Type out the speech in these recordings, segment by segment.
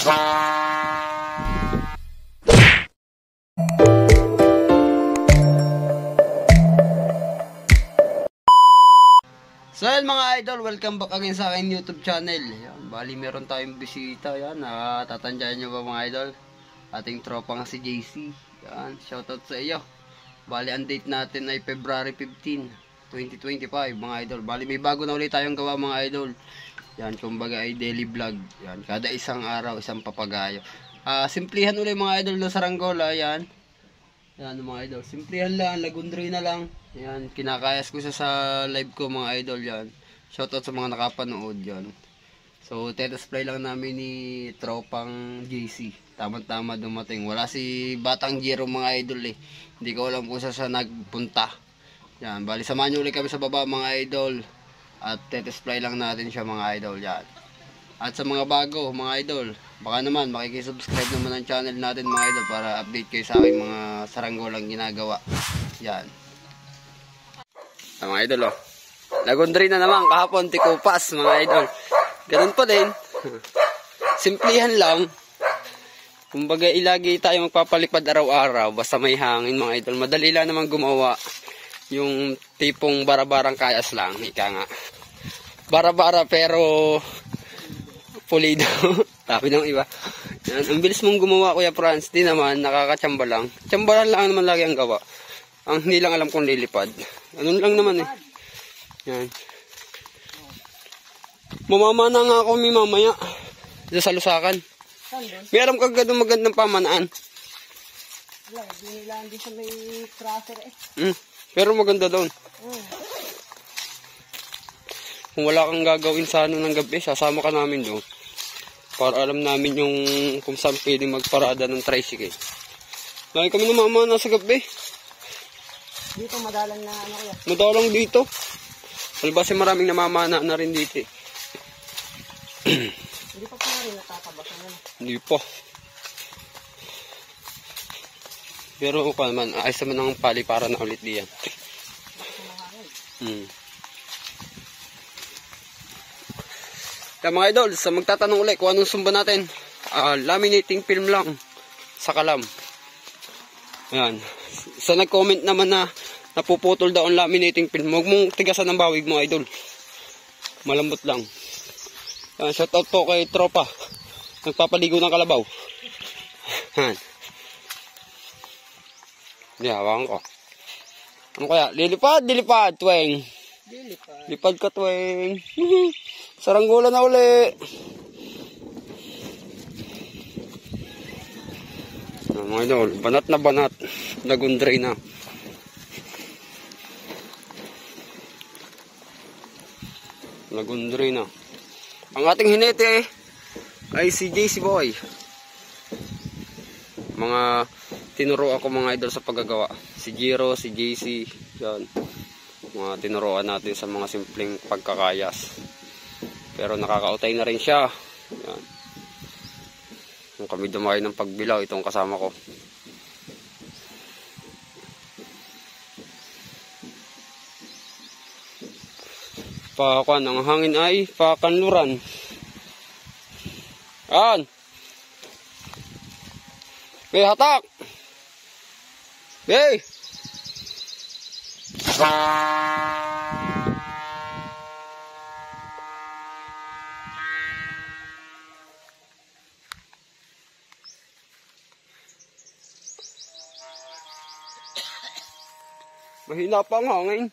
So yan mga idol, welcome back again sa aking YouTube channel. Yan, bali meron tayong bisita. Yan, tatandaan nyo ba mga idol? Ating tropa nga si JC. Yan, shoutout sa iyo. Bali ang date natin ay February 15, 2025 mga idol. Bali may bago na ulit tayong gawa mga idol. Yan, kumbaga ay daily vlog. Yan, kada isang araw, isang papagayo. Simplihan ulit mga idol na saranggola. Yan. Yan mga idol, simplihan lang, lagundri na lang. Yan, kinakayas ko siya sa live ko mga idol yan. Shoutout sa mga nakapanood yan. So, display lang namin ni tropang JC. Tama-tama dumating. Wala si Batang Jero mga idol eh. Hindi ko alam kung saan nagpunta. Yan, bali samahan nyo ulit kami sa baba mga idol. At display lang natin siya mga idol yan. At sa mga bago mga idol, baka naman makikisubscribe naman ang channel natin mga idol para update kayo sa aking mga saranggolang ginagawa. Yan. Mga idol oh. Lagundri na naman kahapon, tikupas mga idol. Ganun pa din. Simplihan lang. Kumbaga ilagi tayo magpapalipad araw-araw basta may hangin mga idol. Madali lang naman gumawa. Yung tipong bara-barang kayas lang. Ika nga. Bara-bara pero pulido. Sabi ng iba. Yan. Ang bilis mong gumawa Kuya Franz. Di naman nakakatsamba lang. Tsambalan lang naman lagi ang gawa. Ang hindi lang alam kung lilipad. Ganun lang naman eh. Yan. Mamamana nga ako may mamaya. Dito sa Lusakan. Meron kang ganun magandang pamanaan. Wala, binilaan din sa may crusher eh. Pero maganda doon. Kung wala kang gagawin sa ano ng gabi, sasama ka namin doon. Para alam namin yung kung saan pwede magparada ng tricycle. Lagi kami namamana sa gabi. Dito madalang na ano kaya? Madalang dito. Albase maraming namamana na rin dito eh. Hindi pa pa rin natatabasan yan. Hindi pa. Pero okay naman, ayos naman ng pali para na ulit diyan. Kaya mga idol, sa magtatanong ulit kung anong sumba natin, laminating film lang sa kalam. Ayan. Sa nag-comment naman na napuputol daw ang laminating film, huwag mong tigasan ng bawig mga idol. Malambot lang. Shoutout po kay tropa. Nagpapaligo ng kalabaw. Ayan. Hawakan ko. Ano kaya? Lilipad, dilipad, tweng. Lipad ka, tweng. Saranggola na uli. Mga idol, banat na banat. Lagundri na. Lagundri na. Ang ating hinete ay si JC Boy. Mga tinuro ako mga idol sa paggagawa. Si Jero, si JC, yan. Mga tinuruan natin sa mga simpleng pagkakayas. Pero nakakautay na rin siya. Yan. Kung kami dumayo ng pagbilaw, itong kasama ko. Pakuan, ang hangin ay pakanluran. Yan. Okay, hatak. Okay. Mahina pa ang hangin.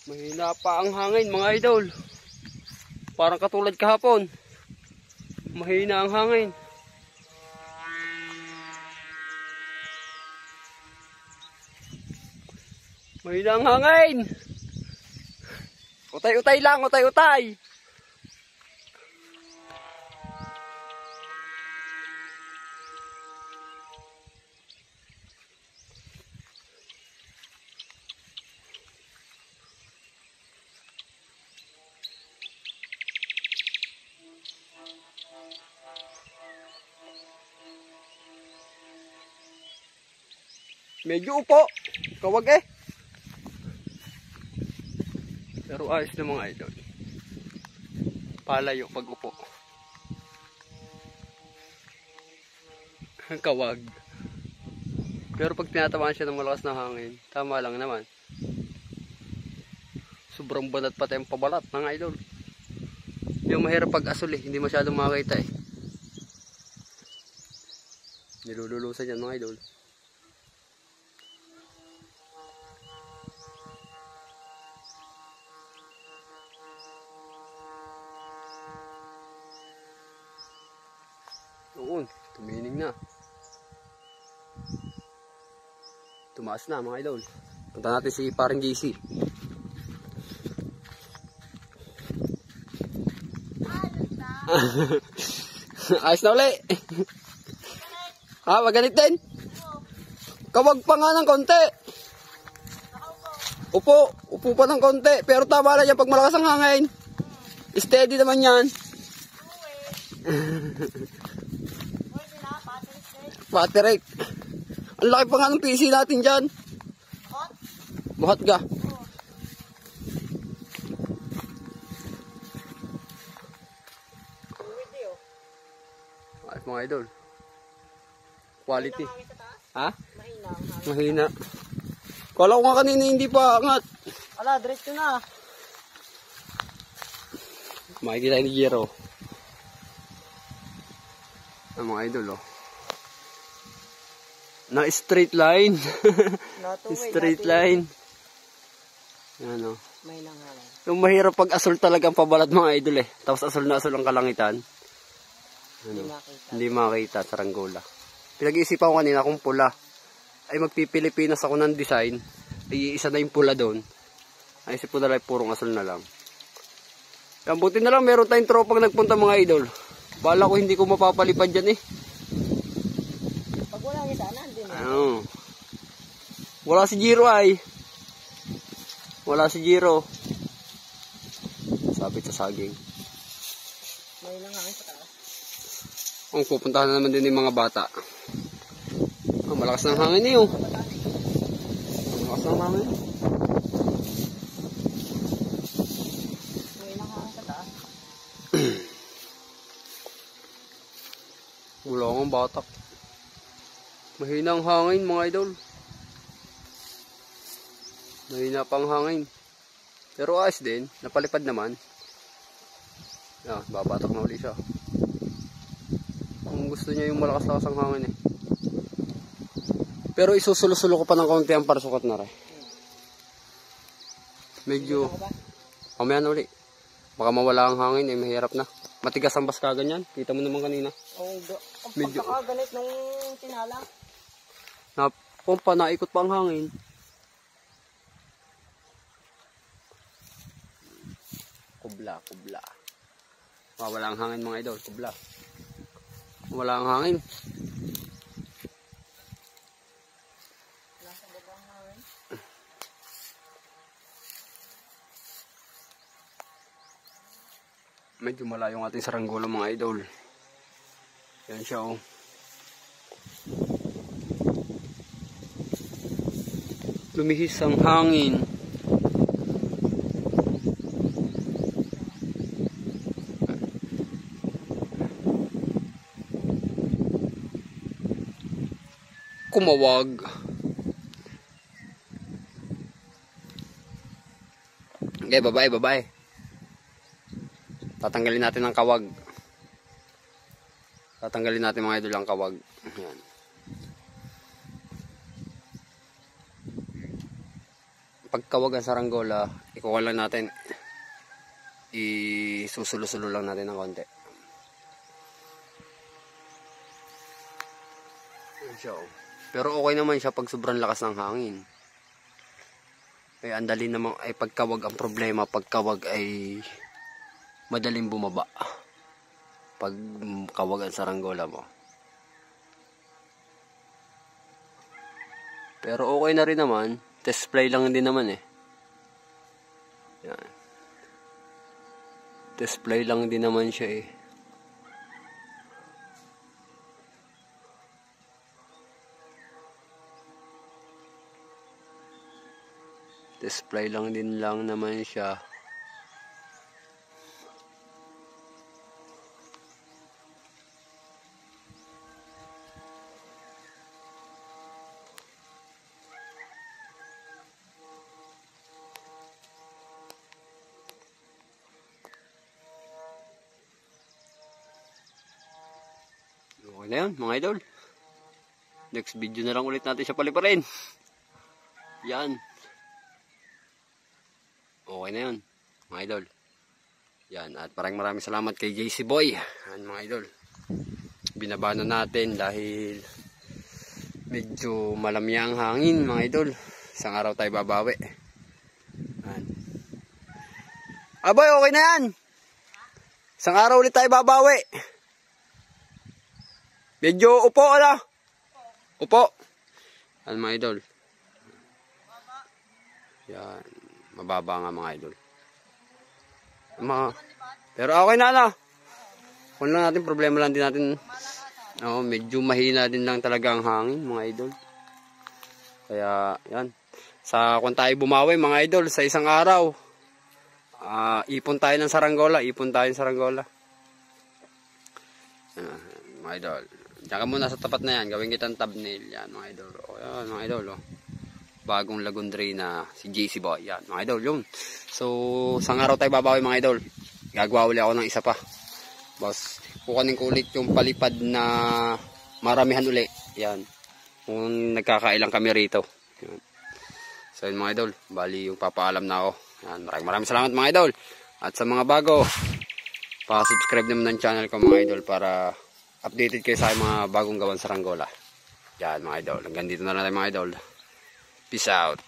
Mahina pa ang hangin mga idol. Parang katulad kahapon. Mahina ang hangin. Mahina ang hangin. Utay-utay lang, utay-utay. Medyo upo. Kawag eh. Pero ayos na mga idol. Palayo pag upo. Kawag. Pero pag tinatamaan siya ng malakas na hangin, tama lang naman. Sobrang banat pati ang pabalat ng idol. Yung mahirap pag asul eh, hindi masyadong makita eh. Nilululusan yan mga idol. Doon, tumining na. Tumaas na mga idol. Punta natin si parang JC. Ayos na uli. Maganit din. Kawag pa nga ng konti. Upo pa ng konti. Pero tama lang yan pag malakas ang hangin. Steady naman yan. Patrick. Ang laki pa nga ng PC natin dyan. Buhat ka. Ayos mga idol. Quality. Ha? Mahina. Kala ko nga kanina hindi pa angat. Ala, diretso na. Makikita ni Jero. Ang mga idol oh. Na straight line. Straight line. Ano? May nangalan. Yung mahirap pag asul talagang pabalat mga idol eh. Tapos asul na asul ang kalangitan. Ano? Hindi makita sa Ranggola. Pinag-iisipan ko kanina kung pula. Ay magpipilipinas ako ng design. Ay isa na yung pula doon. Ay isip ko na lang purong asul na lang. Yan buti na lang meron tayong tropang nagpunta mga idol. Bala ko hindi ko mapapalipad dyan eh. Pag wala niya sana, hindi na. Ano? Wala si Jiro ay. Wala si Jiro. Sabit sa saging. May nangalan sa taas. Ang pupuntahan na naman din yung mga bata. Malakas ng hangin eh oh. Malakas ng hangin. May nangalan sa taas. Wala akong batak. Mahina ang hangin mga idol. Mahina pang hangin. Pero ayos din. Napalipad naman. Yan, babatak na uli siya. Kung gusto niya yung malakas-lakas ang hangin eh. Pero isusulo-sulo ko pa ng kaunti ang parsukat na rin. Medyo mamaya na uli. Baka mawala ang hangin eh, mahirap na. Matigas ang baska ganyan. Kita mo naman kanina. Medyo pagkakaganit nung tinala. Pompa na ikot pa ang hangin. Kubla. Wala ang hangin mga idol, kubla. Wala ang hangin. Medyo malayo ang ating saranggola mga idol. Yan siya oh. Lumihis ang hangin. Kumawag. Okay, bye-bye. Tatanggalin natin ang kawag. Tatanggalin natin mga idol ang kawag. Ayan. Pagkawag ang saranggola, ikuha lang natin. Isusulo-sulo lang natin ng konti. Ayan siya oh. Pero okay naman siya pag sobrang lakas ng hangin. Ay andali naman ay pagkawag ang problema, pagkawag ay madaling bumaba. Pag kawag ang saranggola mo. Pero okay na rin naman, test play lang din naman eh. Yan. Test play lang din naman siya eh. Display lang din lang naman siya. Okay na yan, mga idol. Next video na lang ulit natin siya paliparin. Yan. Okay na yun, mga idol. Yan, at maraming salamat kay JC Boy. Yan, mga idol. Binabano natin dahil medyo malamya ang hangin, mga idol. Isang araw tayo babawi. Yan. Aboy, okay na yan. Isang araw ulit tayo babawi. Medyo upo, ala. Upo. Yan, mga idol. Yan. Mababa nga, mga idol. Pero okay na, ala. Kung lang natin, problema lang din natin. Medyo mahina din lang talaga ang hangin, mga idol. Kaya, yan. Kung tayo bumawi, mga idol, sa isang araw, ipon tayo ng saranggola. Mga idol. Diyan ka muna sa tapat na yan. Gawin kitang thumbnail. Yan, mga idol. Yan, mga idol. Bagong lagundry na si JC Boy. Yan, mga idol. Yun. So, isang araw tayo babawi, mga idol. Gagawa uli ako ng isa pa. Boss, kukunin ko ulit yung palipad na maramihan uli. Yan. Kung nagkakailang kami rito. Yan. So, yun, mga idol. Bali, yung papaalam na ako. Yan. Maraming salamat, mga idol. At sa mga bago, pa-subscribe naman ng channel ko, mga idol, para updated kayo sa mga bagong gawan sa saranggola. Yan, mga idol. Hanggang dito na lang tayo, mga idol. Peace out.